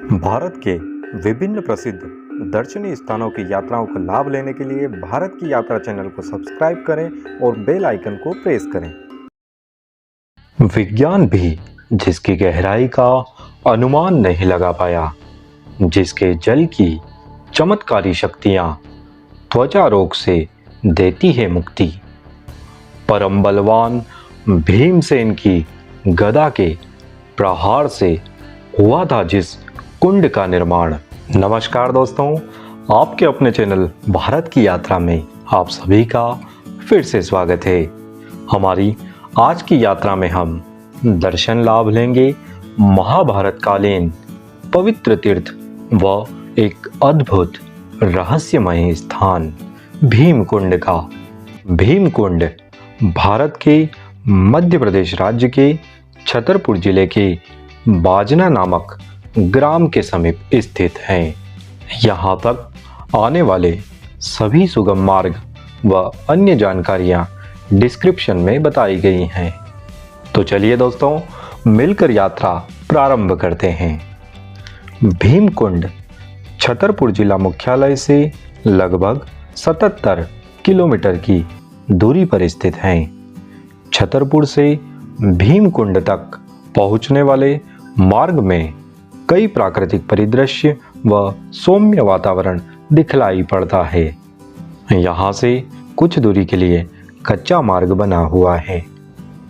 भारत के विभिन्न प्रसिद्ध दर्शनीय स्थानों की यात्राओं का लाभ लेने के लिए भारत की यात्रा चैनल को सब्सक्राइब करें और बेल आइकन को प्रेस करें। विज्ञान भी जिसकी गहराई का अनुमान नहीं लगा पाया, जिसके जल की चमत्कारी शक्तियां त्वचा रोग से देती है मुक्ति, परम बलवान भीमसेन की गदा के प्रहार से हुआ था जिस कुंड का निर्माण। नमस्कार दोस्तों, आपके अपने चैनल भारत की यात्रा में आप सभी का फिर से स्वागत है। हमारी आज की यात्रा में हम दर्शन लाभ लेंगे महाभारत कालीन पवित्र तीर्थ व एक अद्भुत रहस्यमय स्थान भीमकुंड का। भीमकुंड भारत के मध्य प्रदेश राज्य के छतरपुर जिले के बाजना नामक ग्राम के समीप स्थित है। यहाँ तक आने वाले सभी सुगम मार्ग व अन्य जानकारियाँ डिस्क्रिप्शन में बताई गई हैं। तो चलिए दोस्तों, मिलकर यात्रा प्रारंभ करते हैं। भीमकुंड छतरपुर जिला मुख्यालय से लगभग 77 किलोमीटर की दूरी पर स्थित है। छतरपुर से भीमकुंड तक पहुंचने वाले मार्ग में कई प्राकृतिक परिदृश्य व सौम्य वातावरण दिखलाई पड़ता है। यहाँ से कुछ दूरी के लिए कच्चा मार्ग बना हुआ है।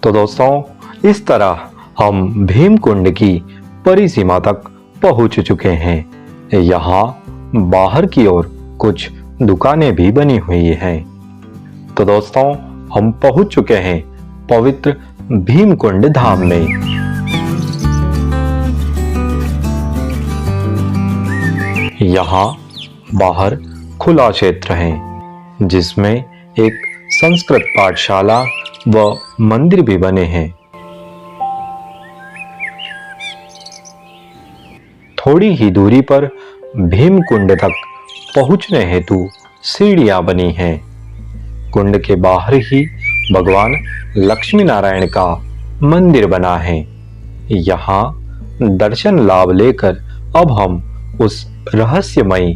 तो दोस्तों, इस तरह हम भीमकुंड की परिसीमा तक पहुँच चुके हैं। यहाँ बाहर की ओर कुछ दुकानें भी बनी हुई हैं। तो दोस्तों, हम पहुँच चुके हैं पवित्र भीमकुंड धाम में। यहाँ बाहर खुला क्षेत्र है जिसमें एक संस्कृत पाठशाला व मंदिर भी बने हैं। थोड़ी ही दूरी पर भीमकुंड तक पहुंचने हेतु सीढ़ियां बनी हैं। कुंड के बाहर ही भगवान लक्ष्मी नारायण का मंदिर बना है। यहाँ दर्शन लाभ लेकर अब हम उस रहस्यमयी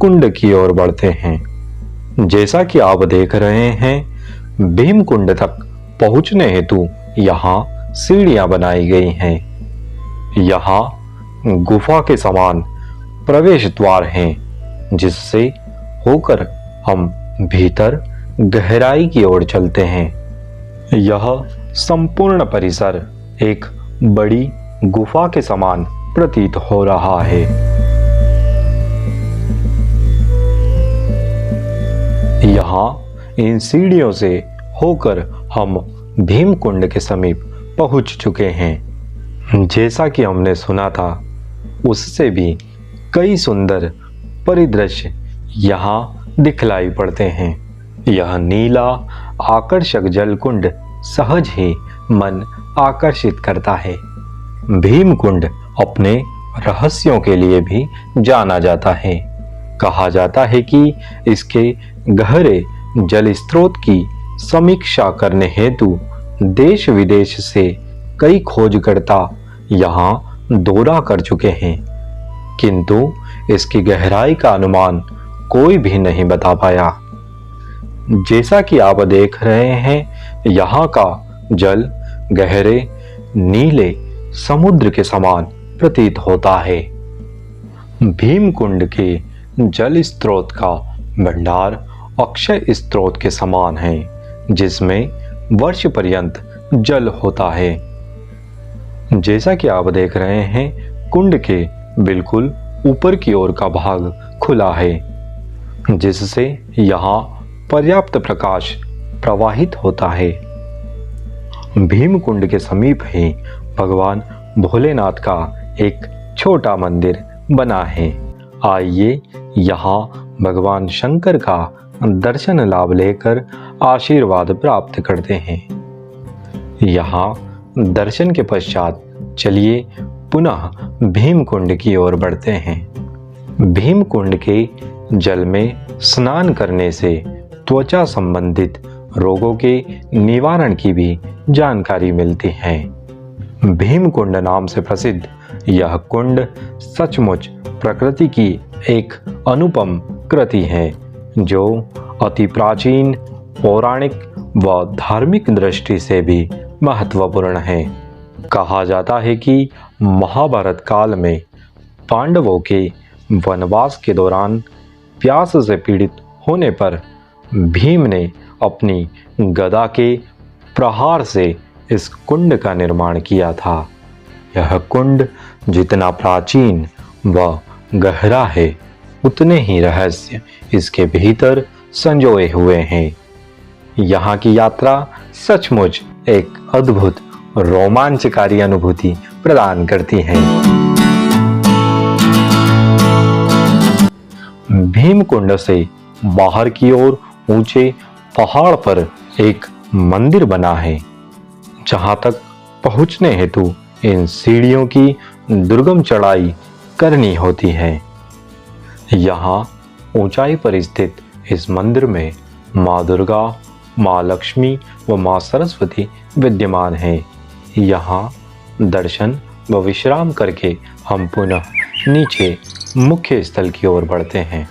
कुंड की ओर बढ़ते हैं। जैसा कि आप देख रहे हैं, भीमकुंड तक पहुंचने हेतु यहाँ सीढ़ियां बनाई गई हैं। यहाँ गुफा के समान प्रवेश द्वार हैं, जिससे होकर हम भीतर गहराई की ओर चलते हैं। यह संपूर्ण परिसर एक बड़ी गुफा के समान प्रतीत हो रहा है। यहाँ इन सीढ़ियों से होकर हम भीमकुंड के समीप पहुंच चुके हैं। जैसा कि हमने सुना था, उससे भी कई सुंदर परिदृश्य यहाँ दिखलाई पड़ते हैं। यह नीला आकर्षक जलकुंड सहज ही मन आकर्षित करता है। भीमकुंड अपने रहस्यों के लिए भी जाना जाता है। कहा जाता है कि इसके गहरे जल स्रोत की समीक्षा करने हेतु देश विदेश से कई खोजकर्ता यहाँ दौरा कर चुके हैं, किंतु इसकी गहराई का अनुमान कोई भी नहीं बता पाया। जैसा कि आप देख रहे हैं, यहाँ का जल गहरे नीले समुद्र के समान प्रतीत होता है। भीमकुंड के जल स्रोत का भंडार अक्षय स्रोत के समान है, जिसमें वर्ष पर्यंत जल होता है। जैसा कि आप देख रहे हैं, कुंड के बिल्कुल ऊपर की ओर का भाग खुला है, जिससे यहाँ पर्याप्त प्रकाश प्रवाहित होता है। भीमकुंड के समीप ही भगवान भोलेनाथ का एक छोटा मंदिर बना है। आइए यहाँ भगवान शंकर का दर्शन लाभ लेकर आशीर्वाद प्राप्त करते हैं। यहाँ दर्शन के पश्चात चलिए पुनः भीमकुंड की ओर बढ़ते हैं। भीमकुंड के जल में स्नान करने से त्वचा संबंधित रोगों के निवारण की भी जानकारी मिलती है। भीमकुंड नाम से प्रसिद्ध यह कुंड सचमुच प्रकृति की एक अनुपम कृति है जो अति प्राचीन, पौराणिक व धार्मिक दृष्टि से भी महत्वपूर्ण है। कहा जाता है कि महाभारत काल में पांडवों के वनवास के दौरान प्यास से पीड़ित होने पर भीम ने अपनी गदा के प्रहार से इस कुंड का निर्माण किया था। यह कुंड जितना प्राचीन व गहरा है, उतने ही रहस्य इसके भीतर संजोए हुए हैं। यहाँ की यात्रा सचमुच एक अद्भुत रोमांचकारी अनुभूति प्रदान करती है। भीमकुंड से बाहर की ओर ऊंचे पहाड़ पर एक मंदिर बना है, जहां तक पहुंचने हेतु इन सीढ़ियों की दुर्गम चढ़ाई करनी होती है। यहाँ ऊंचाई पर स्थित इस मंदिर में माँ दुर्गा, माँ लक्ष्मी व माँ सरस्वती विद्यमान हैं। यहाँ दर्शन व विश्राम करके हम पुनः नीचे मुख्य स्थल की ओर बढ़ते हैं।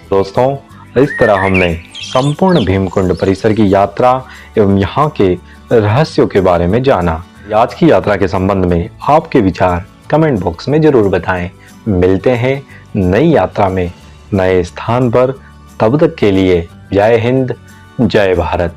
दोस्तों, इस तरह हमने संपूर्ण भीमकुंड परिसर की यात्रा एवं यहाँ के रहस्यों के बारे में जाना। आज की यात्रा के संबंध में आपके विचार कमेंट बॉक्स में जरूर बताएं। मिलते हैं नई यात्रा में नए स्थान पर। तब तक के लिए जय हिंद, जय भारत।